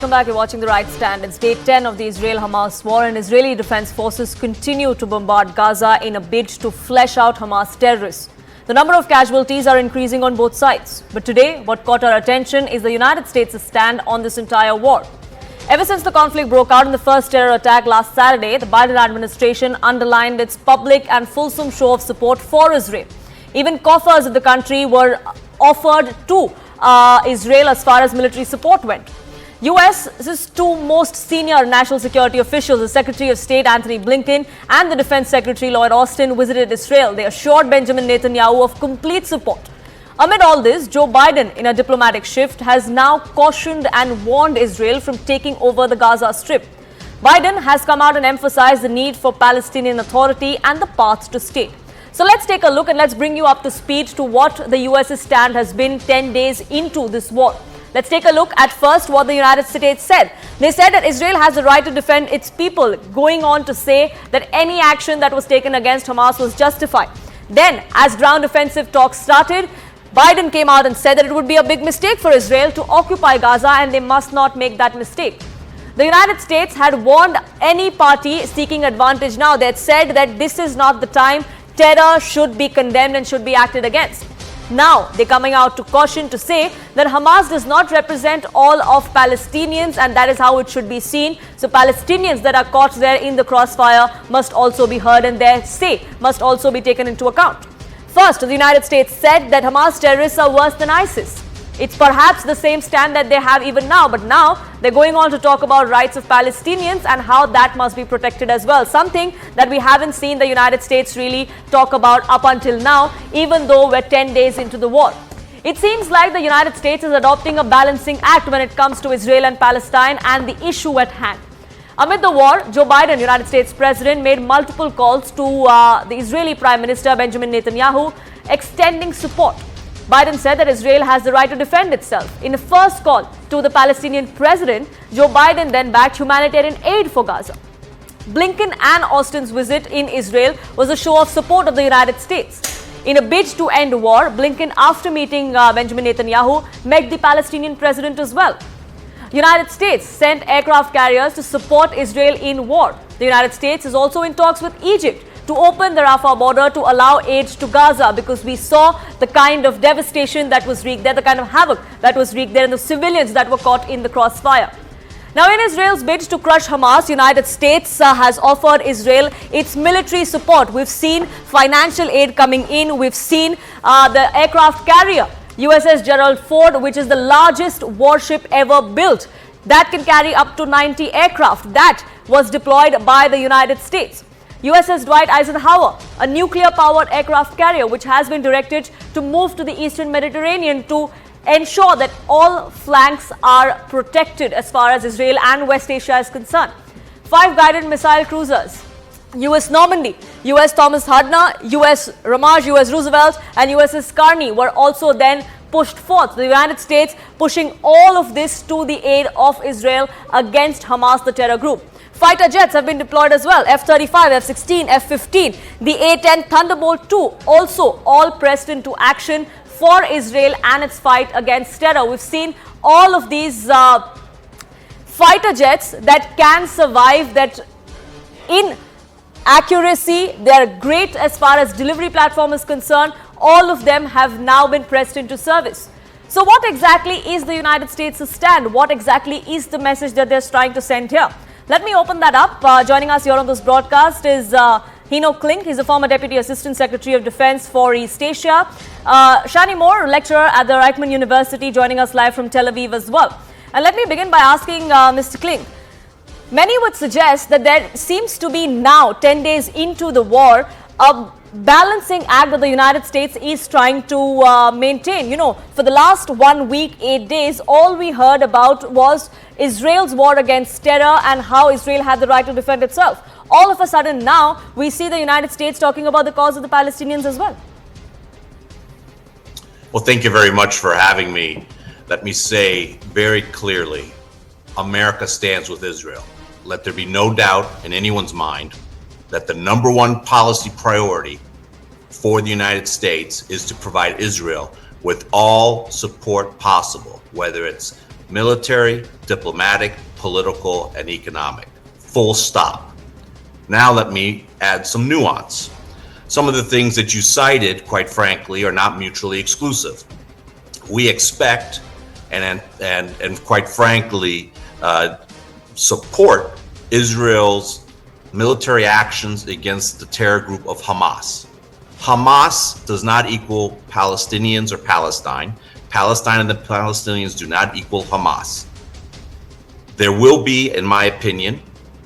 Welcome back. You're watching The Right Stand. It's day 10 of the Israel-Hamas war, and Israeli defense forces continue to bombard Gaza in a bid to flesh out Hamas terrorists. The number of casualties are increasing on both sides. But today, what caught our attention is the United States' stand on this entire war. Ever since the conflict broke out in the first terror attack last Saturday, the Biden administration underlined its public and fulsome show of support for Israel. Even coffers in the country were offered to Israel as far as military support went. US's two most senior national security officials, the Secretary of State Antony Blinken and the Defense Secretary Lloyd Austin, visited Israel. They assured Benjamin Netanyahu of complete support. Amid all this, Joe Biden, in a diplomatic shift, has now cautioned and warned Israel from taking over the Gaza Strip. Biden has come out and emphasized the need for Palestinian Authority and the path to state. So let's take a look and let's bring you up to speed to what the US's stand has been 10 days into this war. Let's take a look at first what the United States said. They said that Israel has the right to defend its people, going on to say that any action that was taken against Hamas was justified. Then, as ground offensive talks started, Biden came out and said that it would be a big mistake for Israel to occupy Gaza and they must not make that mistake. The United States had warned any party seeking advantage now. They had said that this is not the time. Terror should be condemned and should be acted against. Now, they're coming out to caution to say that Hamas does not represent all of Palestinians and that is how it should be seen. So Palestinians that are caught there in the crossfire must also be heard and their say must also be taken into account. First, the United States said that Hamas terrorists are worse than ISIS. It's perhaps the same stand that they have even now, but now they're going on to talk about rights of Palestinians and how that must be protected as well. Something that we haven't seen the United States really talk about up until now, even though we're 10 days into the war. It seems like the United States is adopting a balancing act when it comes to Israel and Palestine and the issue at hand. Amid the war, Joe Biden, United States President, made multiple calls to the Israeli Prime Minister Benjamin Netanyahu, extending support. Biden said that Israel has the right to defend itself. In a first call to the Palestinian president, Joe Biden then backed humanitarian aid for Gaza. Blinken and Austin's visit in Israel was a show of support of the United States. In a bid to end war, Blinken, after meeting Benjamin Netanyahu, met the Palestinian president as well. United States sent aircraft carriers to support Israel in war. The United States is also in talks with Egypt to open the Rafah border to allow aid to Gaza because we saw the kind of devastation that was wreaked there, the kind of havoc that was wreaked there and the civilians that were caught in the crossfire. Now, in Israel's bid to crush Hamas, United States has offered Israel its military support. We've seen financial aid coming in. We've seen the aircraft carrier, USS Gerald Ford, which is the largest warship ever built. That can carry up to 90 aircraft. That was deployed by the United States. USS Dwight Eisenhower, a nuclear-powered aircraft carrier which has been directed to move to the eastern Mediterranean to ensure that all flanks are protected as far as Israel and West Asia is concerned. 5 guided missile cruisers, US Normandy, US Thomas Hardner, US Ramage, US Roosevelt and USS Carney were also then pushed forth. The United States pushing all of this to the aid of Israel against Hamas, the terror group. Fighter jets have been deployed as well. F-35, F-16, F-15, the A-10 Thunderbolt II also all pressed into action for Israel and its fight against terror. We've seen all of these fighter jets that can survive, that in accuracy, they're great as far as delivery platform is concerned. All of them have now been pressed into service. So what exactly is the United States' stand? What exactly is the message that they're trying to send here? Let me open that up. Joining us here on this broadcast is Hino Klink. He's a former Deputy Assistant Secretary of Defense for East Asia. Shani Moore, lecturer at the Reichman University, joining us live from Tel Aviv as well. And let me begin by asking Mr. Klink. Many would suggest that there seems to be now, 10 days into the war, a balancing act that the United States is trying to maintain. You know, for the last 1 week, 8 days, all we heard about was Israel's war against terror and how Israel had the right to defend itself. All of a sudden now, we see the United States talking about the cause of the Palestinians as well. Well, thank you very much for having me. Let me say very clearly, America stands with Israel. Let there be no doubt in anyone's mind that the #1 policy priority for the United States is to provide Israel with all support possible, whether it's military, diplomatic, political, and economic. Full stop. Now let me add some nuance. Some of the things that you cited, quite frankly, are not mutually exclusive. We expect and quite frankly support Israel's military actions against the terror group of Hamas. Hamas does not equal Palestinians or Palestine. Palestine and the Palestinians do not equal Hamas. There will be, in my opinion,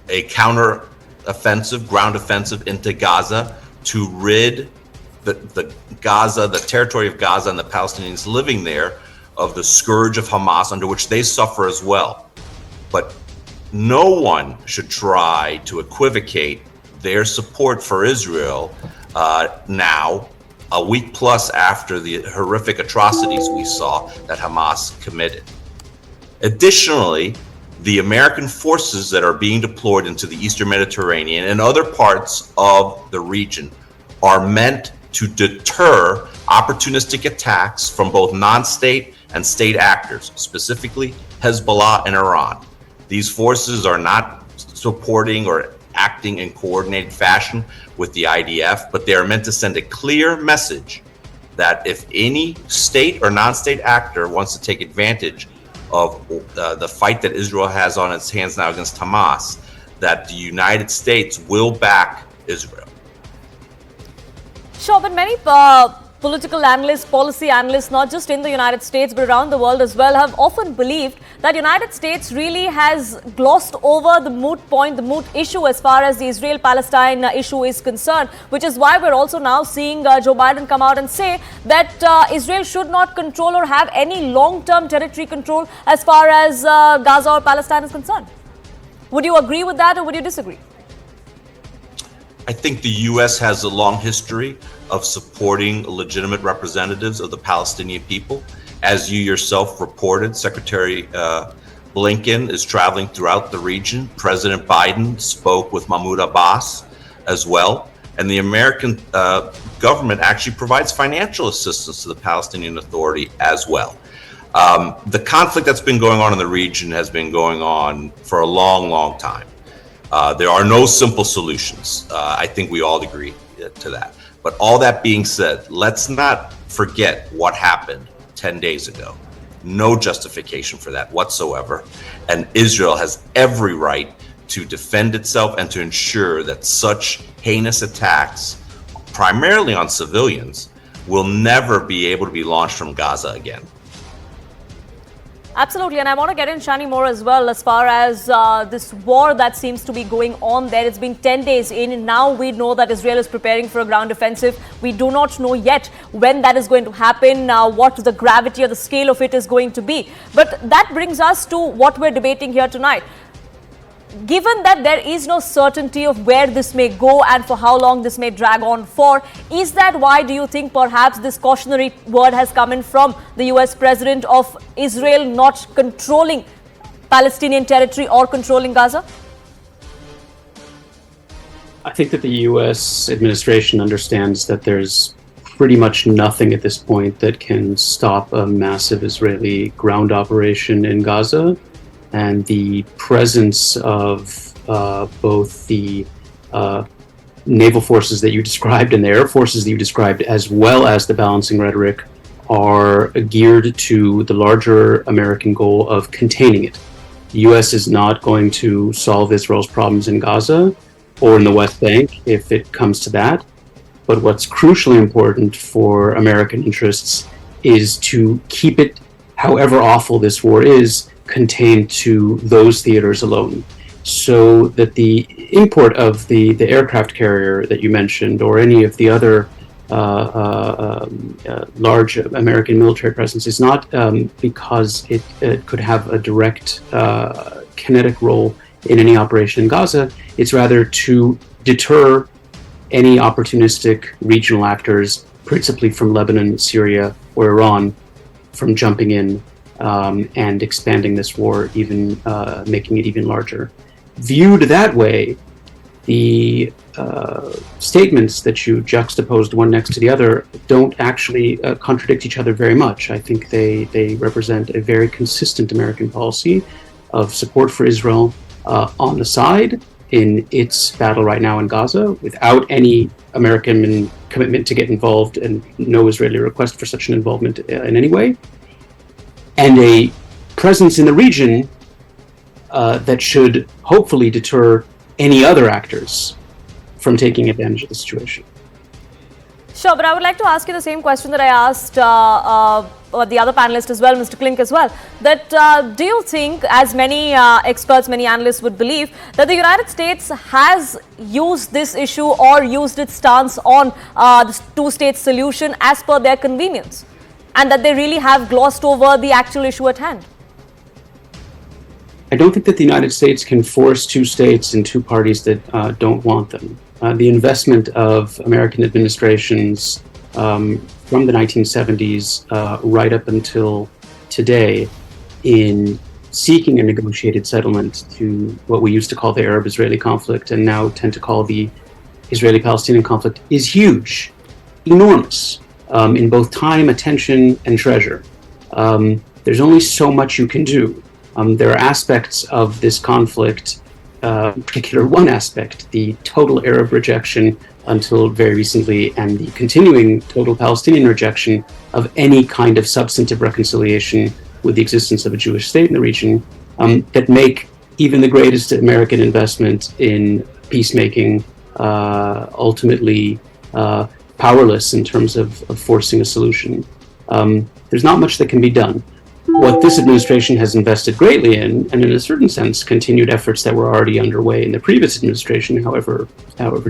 a counter-offensive, ground offensive into Gaza to rid the Gaza, the territory of Gaza and the Palestinians living there of the scourge of Hamas, under which they suffer as well. But no one should try to equivocate their support for Israel now, a week plus after the horrific atrocities we saw that Hamas committed. Additionally, the American forces that are being deployed into the Eastern Mediterranean and other parts of the region are meant to deter opportunistic attacks from both non-state and state actors, specifically Hezbollah and Iran. These forces are not supporting or acting in coordinated fashion with the IDF, but they are meant to send a clear message that if any state or non-state actor wants to take advantage of the fight that Israel has on its hands now against Hamas, that the United States will back Israel. Sure, but many political analysts, policy analysts, not just in the United States but around the world as well, have often believed that the United States really has glossed over the moot point, the moot issue as far as the Israel-Palestine issue is concerned, which is why we're also now seeing Joe Biden come out and say that Israel should not control or have any long-term territory control as far as Gaza or Palestine is concerned. Would you agree with that or would you disagree? I think the U.S. has a long history of supporting legitimate representatives of the Palestinian people. As you yourself reported, Secretary Blinken is traveling throughout the region. President Biden spoke with Mahmoud Abbas as well. And the American government actually provides financial assistance to the Palestinian Authority as well. The conflict that's been going on in the region has been going on for a long, long time. There are no simple solutions. I think we all agree to that. But all that being said, let's not forget what happened 10 days ago. No justification for that whatsoever. And Israel has every right to defend itself and to ensure that such heinous attacks, primarily on civilians, will never be able to be launched from Gaza again. Absolutely, and I want to get in, Shani, more as well as far as this war that seems to be going on there. It's been 10 days in, and now we know that Israel is preparing for a ground offensive. We do not know yet when that is going to happen, what the gravity or the scale of it is going to be. But that brings us to what we're debating here tonight. Given that there is no certainty of where this may go and for how long this may drag on for, is that why do you think perhaps this cautionary word has come in from the US president of Israel not controlling Palestinian territory or controlling Gaza? I think that the US administration understands that there's pretty much nothing at this point that can stop a massive Israeli ground operation in Gaza. And the presence of both the naval forces that you described and the air forces that you described, as well as the balancing rhetoric, are geared to the larger American goal of containing it. The U.S. is not going to solve Israel's problems in Gaza or in the West Bank if it comes to that. But what's crucially important for American interests is to keep it, however awful this war is, contained to those theaters alone, so that the import of the aircraft carrier that you mentioned or any of the other large American military presence is not because it could have a direct kinetic role in any operation in Gaza. It's rather to deter any opportunistic regional actors, principally from Lebanon, Syria, or Iran, from jumping in and expanding this war, even making it even larger. Viewed that way, the statements that you juxtaposed one next to the other don't actually contradict each other very much. I think they represent a very consistent American policy of support for Israel on the side in its battle right now in Gaza, without any American commitment to get involved and no Israeli request for such an involvement in any way, and a presence in the region that should hopefully deter any other actors from taking advantage of the situation. Sure, but I would like to ask you the same question that I asked the other panelist as well, Mr. Klink as well, that do you think, as many experts, many analysts would believe, that the United States has used this issue or used its stance on the two-state solution as per their convenience, and that they really have glossed over the actual issue at hand? I don't think that the United States can force two states and two parties that don't want them. The investment of American administrations from the 1970s right up until today in seeking a negotiated settlement to what we used to call the Arab-Israeli conflict and now tend to call the Israeli-Palestinian conflict is huge, enormous, in both time, attention, and treasure. There's only so much you can do. There are aspects of this conflict, in particular one aspect, the total Arab rejection until very recently, and the continuing total Palestinian rejection of any kind of substantive reconciliation with the existence of a Jewish state in the region, that make even the greatest American investment in peacemaking ultimately powerless in terms of forcing a solution. There's not much that can be done. What this administration has invested greatly in, and in a certain sense continued efforts that were already underway in the previous administration, however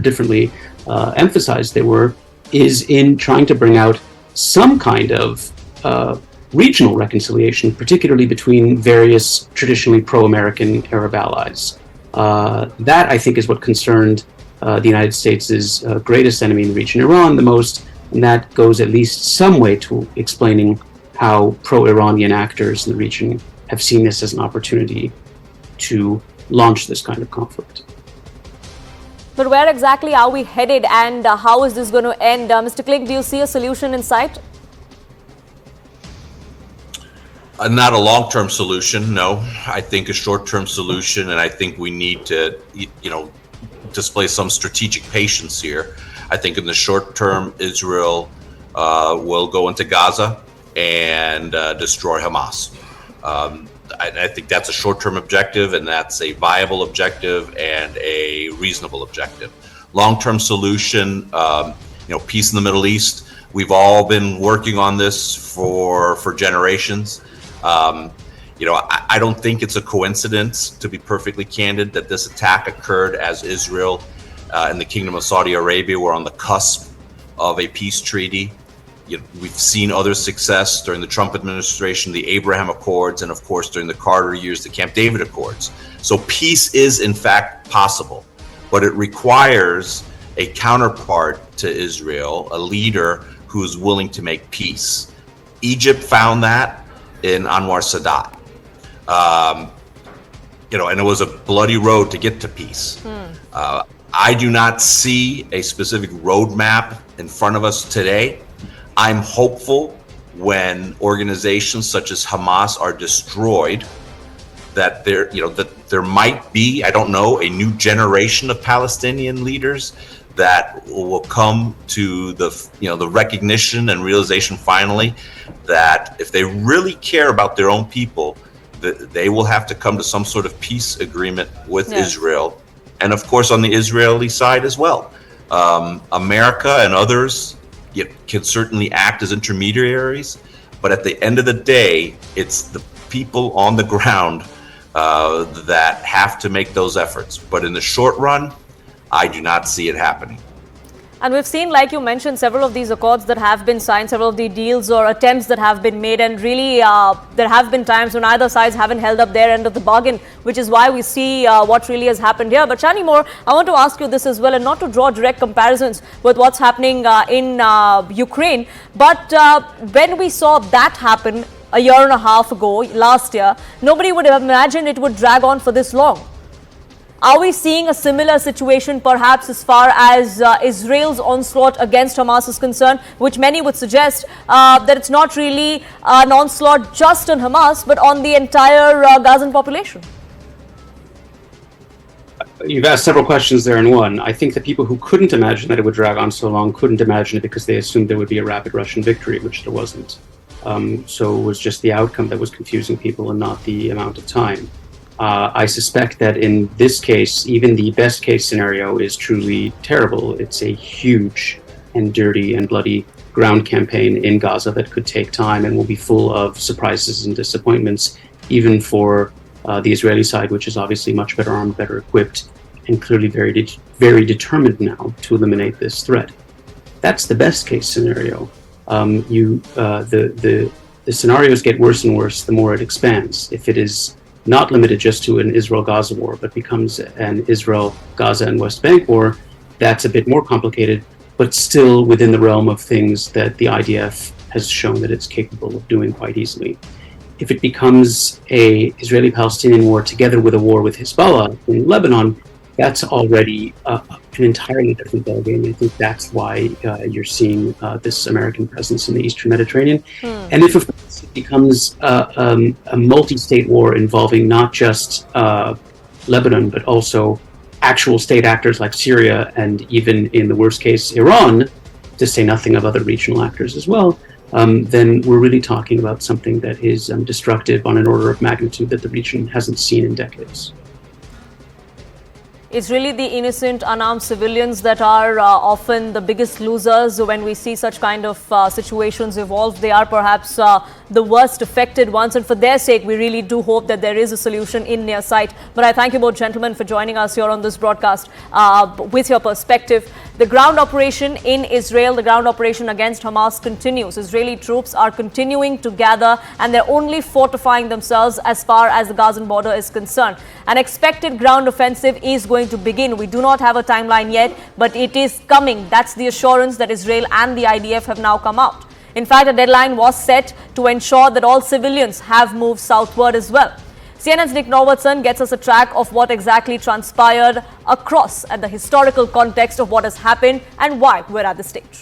differently emphasized they were, is in trying to bring out some kind of regional reconciliation, particularly between various traditionally pro-American Arab allies. That, I think, is what concerned the United States' greatest enemy in the region, Iran, the most, and that goes at least some way to explaining how pro-Iranian actors in the region have seen this as an opportunity to launch this kind of conflict. But where exactly are we headed, and how is this going to end? Mr. Klink, do you see a solution in sight? Not a long-term solution, no. I think a short-term solution, and I think we need to, display some strategic patience here. I think in the short term, Israel will go into Gaza and destroy Hamas. I think that's a short-term objective, and that's a viable objective and a reasonable objective. Long-term solution, peace in the Middle East. We've all been working on this for generations. I don't think it's a coincidence, to be perfectly candid, that this attack occurred as Israel and the Kingdom of Saudi Arabia were on the cusp of a peace treaty. We've seen other success during the Trump administration, the Abraham Accords, and of course during the Carter years, the Camp David Accords. So peace is in fact possible, but it requires a counterpart to Israel, a leader who's willing to make peace. Egypt found that in Anwar Sadat. And it was a bloody road to get to peace. I do not see a specific roadmap in front of us today. I'm hopeful when organizations such as Hamas are destroyed that there might be, I don't know, a new generation of Palestinian leaders that will come to the recognition and realization finally that if they really care about their own people, that they will have to come to some sort of peace agreement with Israel, and of course on the Israeli side as well. America and others can certainly act as intermediaries, but at the end of the day, it's the people on the ground that have to make those efforts. But in the short run, I do not see it happening. And we've seen, like you mentioned, several of these accords that have been signed, several of the deals or attempts that have been made, and really there have been times when either sides haven't held up their end of the bargain, which is why we see what really has happened here. But Shani Moore, I want to ask you this as well, and not to draw direct comparisons with what's happening in Ukraine, but when we saw that happen a year and a half ago, last year, nobody would have imagined it would drag on for this long. Are we seeing a similar situation perhaps as far as Israel's onslaught against Hamas is concerned, which many would suggest that it's not really an onslaught just on Hamas, but on the entire Gazan population? You've asked several questions there in one. I think the people who couldn't imagine that it would drag on so long couldn't imagine it because they assumed there would be a rapid Russian victory, which there wasn't. So it was just the outcome that was confusing people and not the amount of time. I suspect that in this case, even the best case scenario is truly terrible. It's a huge and dirty and bloody ground campaign in Gaza that could take time and will be full of surprises and disappointments, even for the Israeli side, which is obviously much better armed, better equipped, and clearly very determined now to eliminate this threat. That's the best case scenario. The scenarios get worse and worse the more it expands. If it is not limited just to an Israel-Gaza war, but becomes an Israel, Gaza, and West Bank war, that's a bit more complicated, but still within the realm of things that the IDF has shown that it's capable of doing quite easily. If it becomes a Israeli-Palestinian war together with a war with Hezbollah in Lebanon, that's already an entirely different ballgame. I think that's why you're seeing this American presence in the Eastern Mediterranean. And if of course, it becomes a multi-state war involving not just Lebanon, but also actual state actors like Syria and even in the worst case, Iran, to say nothing of other regional actors as well, then we're really talking about something that is destructive on an order of magnitude that the region hasn't seen in decades. It's really the innocent, unarmed civilians that are often the biggest losers when we see such kind of situations evolve. They are perhaps the worst affected ones, and for their sake, we really do hope that there is a solution in near sight. But I thank you both gentlemen for joining us here on this broadcast with your perspective. The ground operation in Israel, the ground operation against Hamas continues. Israeli troops are continuing to gather and they're only fortifying themselves as far as the Gazan border is concerned. An expected ground offensive is going to begin. We do not have a timeline yet, but it is coming. That's the assurance that Israel and the IDF have now come out. In fact, a deadline was set to ensure that all civilians have moved southward as well. CNN's Nick Norbertson gets us a track of what exactly transpired across at the historical context of what has happened and why we're at this stage.